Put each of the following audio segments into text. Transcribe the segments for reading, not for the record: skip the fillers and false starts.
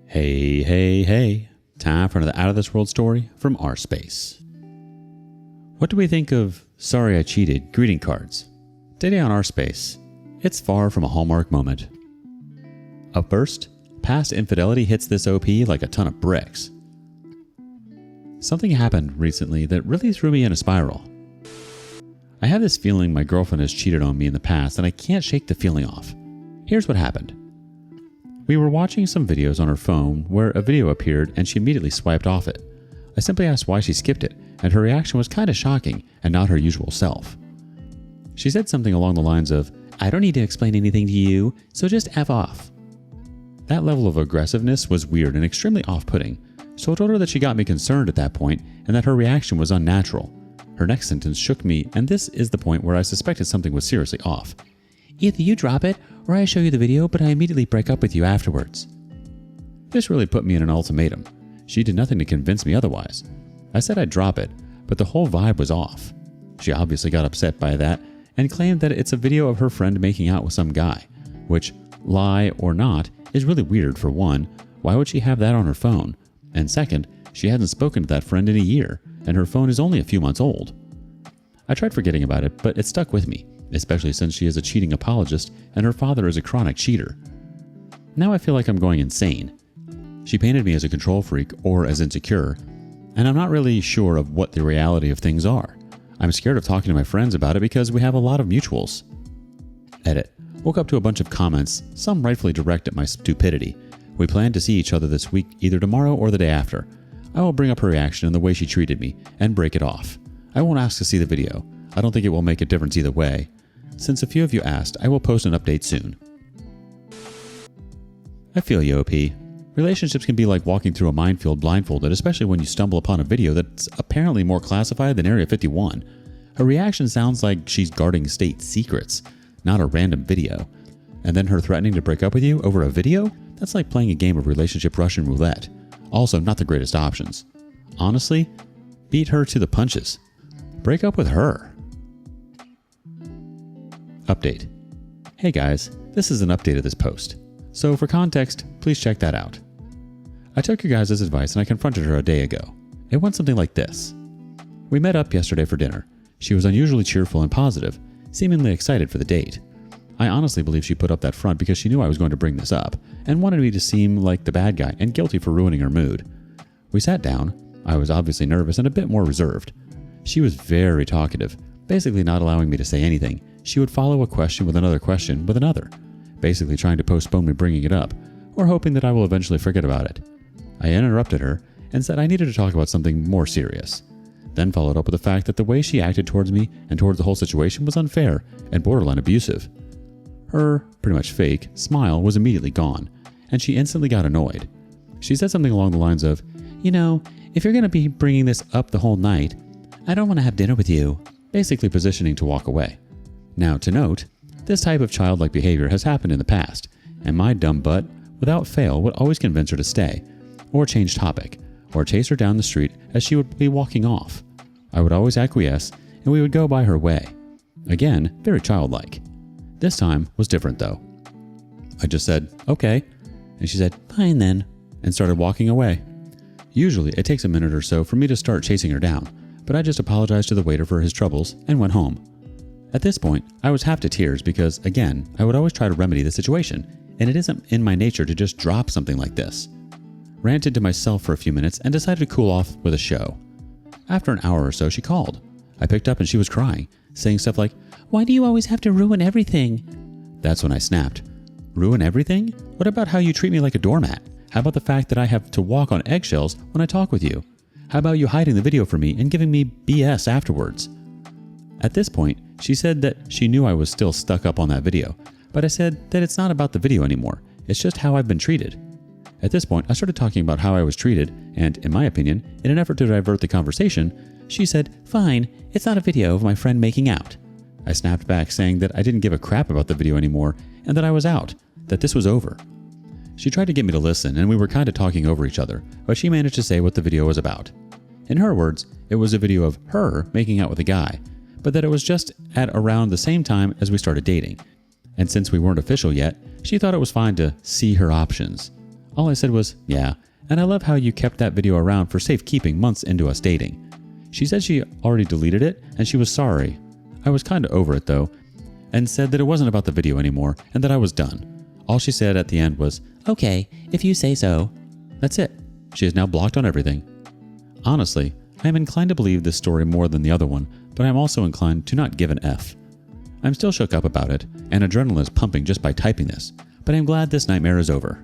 Hey, hey, hey. Time for another Out of This World story from rSpace. What do we think of "Sorry I Cheated" greeting cards? Today on rSpace, it's far from a hallmark moment. Up first, past infidelity hits this OP like a ton of bricks. Something happened recently that really threw me in a spiral. I have this feeling my girlfriend has cheated on me in the past and I can't shake the feeling off. Here's what happened. We were watching some videos on her phone where a video appeared and she immediately swiped off it. I simply asked why she skipped it, and her reaction was kind of shocking and not her usual self. She said something along the lines of, "I don't need to explain anything to you, so just F off." That level of aggressiveness was weird and extremely off-putting, so I told her that she got me concerned at that point and that her reaction was unnatural. Her next sentence shook me, and this is the point where I suspected something was seriously off. "Either you drop it, or I show you the video, but I immediately break up with you afterwards." This really put me in an ultimatum. She did nothing to convince me otherwise. I said I'd drop it, but the whole vibe was off. She obviously got upset by that and claimed that it's a video of her friend making out with some guy, which, lie or not, is really weird. For one, why would she have that on her phone? And second, she hadn't spoken to that friend in a year, and her phone is only a few months old. I tried forgetting about it, but it stuck with me, especially since she is a cheating apologist and her father is a chronic cheater. Now I feel like I'm going insane. She painted me as a control freak or as insecure, and I'm not really sure of what the reality of things are. I'm scared of talking to my friends about it because we have a lot of mutuals. Edit. Woke up to a bunch of comments, some rightfully direct at my stupidity. We plan to see each other this week, either tomorrow or the day after. I will bring up her reaction and the way she treated me, and break it off. I won't ask to see the video. I don't think it will make a difference either way. Since a few of you asked, I will post an update soon. I feel you, OP. Relationships can be like walking through a minefield blindfolded, especially when you stumble upon a video that's apparently more classified than Area 51. Her reaction sounds like she's guarding state secrets, not a random video. And then her threatening to break up with you over a video? That's like playing a game of relationship Russian roulette. Also, not the greatest options. Honestly, beat her to the punches. Break up with her. Update. Hey guys, this is an update of this post. So for context, please check that out. I took your guys' advice and I confronted her a day ago. It went something like this. We met up yesterday for dinner. She was unusually cheerful and positive, seemingly excited for the date. I honestly believe she put up that front because she knew I was going to bring this up and wanted me to seem like the bad guy and guilty for ruining her mood. We sat down. I was obviously nervous and a bit more reserved. She was very talkative, basically not allowing me to say anything. She would follow a question with another, basically trying to postpone me bringing it up, or hoping that I will eventually forget about it. I interrupted her and said I needed to talk about something more serious, then followed up with the fact that the way she acted towards me and towards the whole situation was unfair and borderline abusive. Her, pretty much fake, smile was immediately gone, and she instantly got annoyed. She said something along the lines of, "You know, if you're going to be bringing this up the whole night, I don't want to have dinner with you," basically positioning to walk away. Now, to note, this type of childlike behavior has happened in the past, and my dumb butt, without fail, would always convince her to stay, or change topic, or chase her down the street as she would be walking off. I would always acquiesce, and we would go by her way. Again, very childlike. This time was different though. I just said, "Okay," and she said, "Fine then," and started walking away. Usually, it takes a minute or so for me to start chasing her down, but I just apologized to the waiter for his troubles and went home. At this point, I was half to tears because, again, I would always try to remedy the situation, and it isn't in my nature to just drop something like this. Ranted to myself for a few minutes and decided to cool off with a show. After an hour or so, she called. I picked up and she was crying, saying stuff like, "Why do you always have to ruin everything?" That's when I snapped. Ruin everything? What about how you treat me like a doormat? How about the fact that I have to walk on eggshells when I talk with you? How about you hiding the video from me and giving me BS afterwards? At this point, she said that she knew I was still stuck up on that video, but I said that it's not about the video anymore. It's just how I've been treated. At this point, I started talking about how I was treated, and in my opinion, in an effort to divert the conversation, she said, "Fine, it's not a video of my friend making out." I snapped back saying that I didn't give a crap about the video anymore and that I was out, that this was over. She tried to get me to listen and we were kind of talking over each other, but she managed to say what the video was about. In her words, it was a video of her making out with a guy, but that it was just at around the same time as we started dating. And since we weren't official yet, she thought it was fine to see her options. All I said was, yeah, and I love how you kept that video around for safekeeping months into us dating. She said she already deleted it and she was sorry. I was kinda over it though, and said that it wasn't about the video anymore and that I was done. All she said at the end was, okay, if you say so. That's it. She is now blocked on everything. Honestly, I am inclined to believe this story more than the other one, but I am also inclined to not give an F. I'm still shook up about it, and adrenaline is pumping just by typing this, but I'm glad this nightmare is over.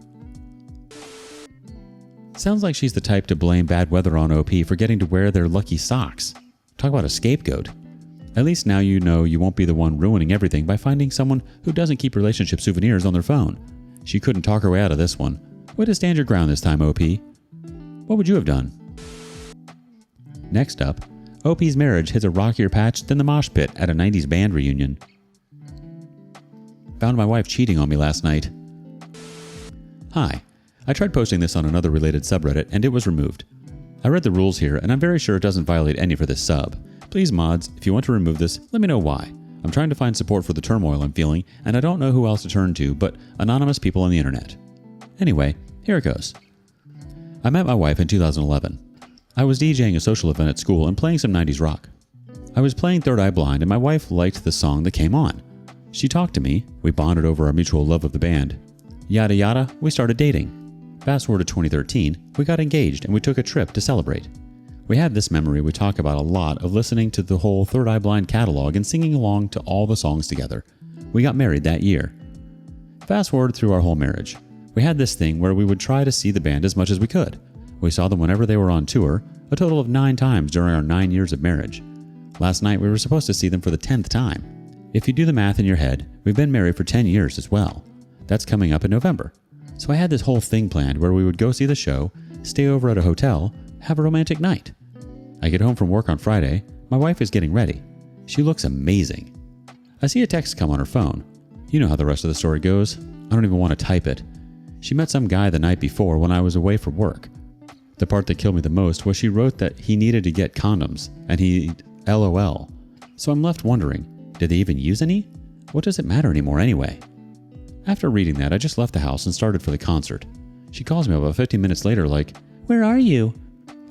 Sounds like she's the type to blame bad weather on OP for getting to wear their lucky socks. Talk about a scapegoat. At least now you know you won't be the one ruining everything by finding someone who doesn't keep relationship souvenirs on their phone. She couldn't talk her way out of this one. Way to stand your ground this time, OP. What would you have done? Next up, OP's marriage hits a rockier patch than the mosh pit at a 90s band reunion. Found my wife cheating on me last night. Hi. I tried posting this on another related subreddit and it was removed. I read the rules here and I'm very sure it doesn't violate any for this sub. Please mods, if you want to remove this, let me know why. I'm trying to find support for the turmoil I'm feeling and I don't know who else to turn to but anonymous people on the internet. Anyway, here it goes. I met my wife in 2011. I was DJing a social event at school and playing some 90s rock. I was playing Third Eye Blind and my wife liked the song that came on. She talked to me, we bonded over our mutual love of the band. Yada yada, we started dating. Fast forward to 2013, we got engaged and we took a trip to celebrate. We had this memory we talk about a lot of listening to the whole Third Eye Blind catalog and singing along to all the songs together. We got married that year. Fast forward through our whole marriage. We had this thing where we would try to see the band as much as we could. We saw them whenever they were on tour, a total of 9 times during our 9 years of marriage. Last night we were supposed to see them for the 10th time. If you do the math in your head, we've been married for 10 years as well. That's coming up in November. So I had this whole thing planned where we would go see the show, stay over at a hotel, have a romantic night. I get home from work on Friday, my wife is getting ready. She looks amazing. I see a text come on her phone. You know how the rest of the story goes. I don't even want to type it. She met some guy the night before when I was away for work. The part that killed me the most was she wrote that he needed to get condoms, and he'd LOL. So I'm left wondering, did they even use any? What does it matter anymore anyway? After reading that, I just left the house and started for the concert. She calls me about 15 minutes later like, where are you?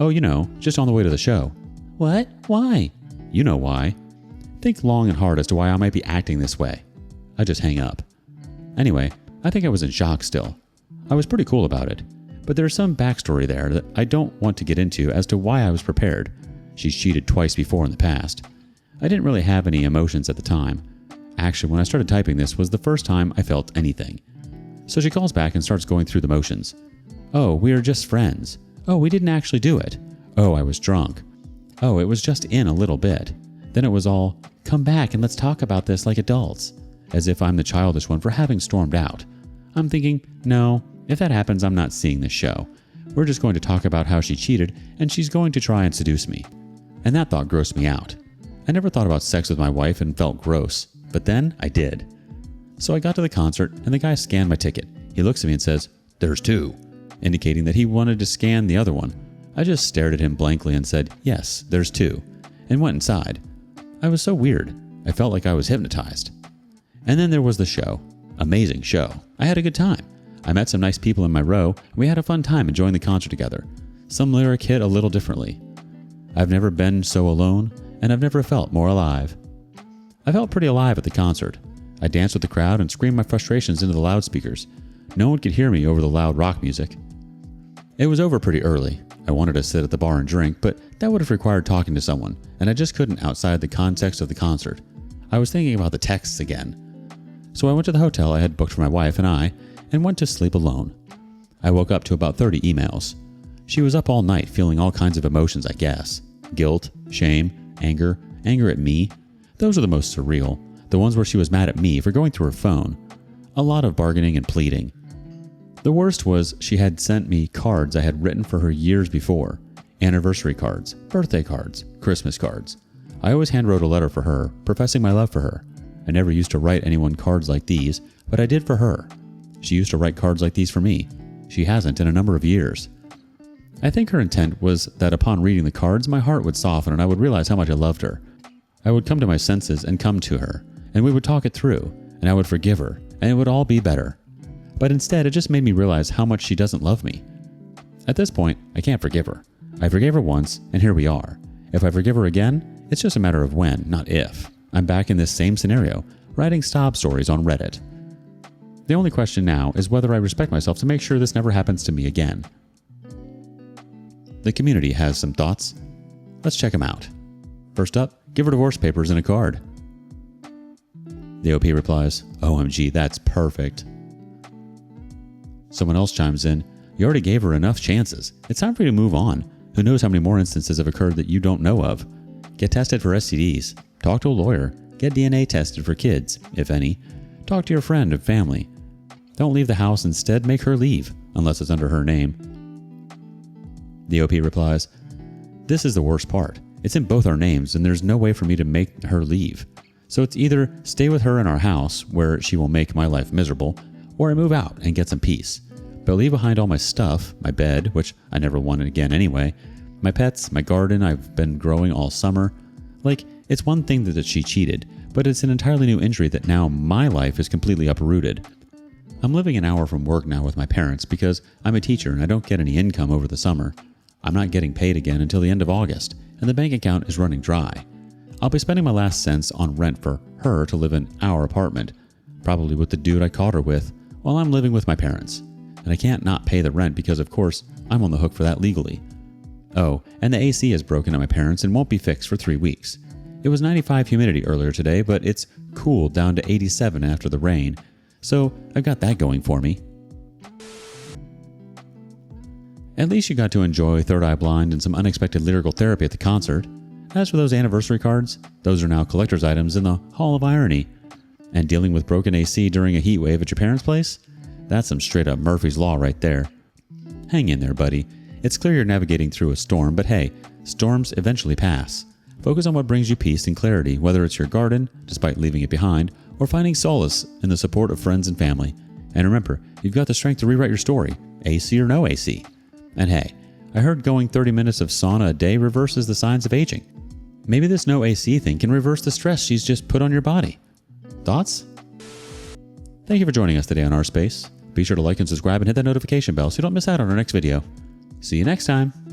Oh, you know, just on the way to the show. What? Why? You know why. Think long and hard as to why I might be acting this way. I just hang up. Anyway, I think I was in shock still. I was pretty cool about it, but there's some backstory there that I don't want to get into as to why I was prepared. She's cheated twice before in the past. I didn't really have any emotions at the time. Actually, when I started typing this was the first time I felt anything. So she calls back and starts going through the motions. Oh, we are just friends. Oh, we didn't actually do it. Oh, I was drunk. Oh, it was just in a little bit. Then it was all, come back and let's talk about this like adults. As if I'm the childish one for having stormed out. I'm thinking, no, if that happens, I'm not seeing this show. We're just going to talk about how she cheated and she's going to try and seduce me. And that thought grossed me out. I never thought about sex with my wife and felt gross. But then I did. So I got to the concert and the guy scanned my ticket. He looks at me and says, there's 2, indicating that he wanted to scan the other one. I just stared at him blankly and said, yes, there's 2, and went inside. I was so weird. I felt like I was hypnotized. And then there was the show. Amazing show. I had a good time. I met some nice people in my row and we had a fun time enjoying the concert together. Some lyric hit a little differently. I've never been so alone and I've never felt more alive. I felt pretty alive at the concert. I danced with the crowd and screamed my frustrations into the loudspeakers. No one could hear me over the loud rock music. It was over pretty early. I wanted to sit at the bar and drink, but that would have required talking to someone, and I just couldn't outside the context of the concert. I was thinking about the texts again. So I went to the hotel I had booked for my wife and I, and went to sleep alone. I woke up to about 30 emails. She was up all night feeling all kinds of emotions, I guess. Guilt, shame, anger at me. Those are the most surreal, the ones where she was mad at me for going through her phone. A lot of bargaining and pleading. The worst was she had sent me cards I had written for her years before. Anniversary cards, birthday cards, Christmas cards. I always handwrote a letter for her, professing my love for her. I never used to write anyone cards like these, but I did for her. She used to write cards like these for me. She hasn't in a number of years. I think her intent was that upon reading the cards, my heart would soften and I would realize how much I loved her. I would come to my senses and come to her, and we would talk it through, and I would forgive her, and it would all be better. but instead it just made me realize how much she doesn't love me. At this point, I can't forgive her. I forgave her once, and here we are. If I forgive her again, it's just a matter of when, not if. I'm back in this same scenario, writing sob stories on Reddit. The only question now is whether I respect myself to make sure this never happens to me again. The community has some thoughts. Let's check them out. First up, give her divorce papers and a card. The OP replies, OMG, that's perfect. Someone else chimes in, you already gave her enough chances. It's time for you to move on. Who knows how many more instances have occurred that you don't know of? Get tested for STDs. Talk to a lawyer. Get DNA tested for kids, if any. Talk to your friend and family. Don't leave the house, instead make her leave, unless it's under her name. The OP replies, this is the worst part. It's in both our names and there's no way for me to make her leave. So it's either stay with her in our house, where she will make my life miserable, or I move out and get some peace. But leave behind all my stuff, my bed, which I never wanted again anyway, my pets, my garden I've been growing all summer. Like, it's one thing that she cheated, but it's an entirely new injury that now my life is completely uprooted. I'm living an hour from work now with my parents because I'm a teacher and I don't get any income over the summer. I'm not getting paid again until the end of August, and the bank account is running dry. I'll be spending my last cents on rent for her to live in our apartment, probably with the dude I caught her with, while I'm living with my parents. And I can't not pay the rent because, of course, I'm on the hook for that legally. Oh, and the AC is broken at my parents and won't be fixed for 3 weeks. It was 95 humidity earlier today, but it's cooled down to 87 after the rain, so I've got that going for me. At least you got to enjoy Third Eye Blind and some unexpected lyrical therapy at the concert. As for those anniversary cards, those are now collector's items in the Hall of Irony. And dealing with broken AC during a heat wave at your parents' place? That's some straight up Murphy's Law right there. Hang in there, buddy. It's clear you're navigating through a storm, but hey, storms eventually pass. Focus on what brings you peace and clarity, whether it's your garden, despite leaving it behind, or finding solace in the support of friends and family. And remember, you've got the strength to rewrite your story, AC or no AC. And hey, I heard going 30 minutes of sauna a day reverses the signs of aging. Maybe this no AC thing can reverse the stress she's just put on your body. Thoughts? Thank you for joining us today on rSpace. Be sure to like and subscribe and hit that notification bell so you don't miss out on our next video. See you next time.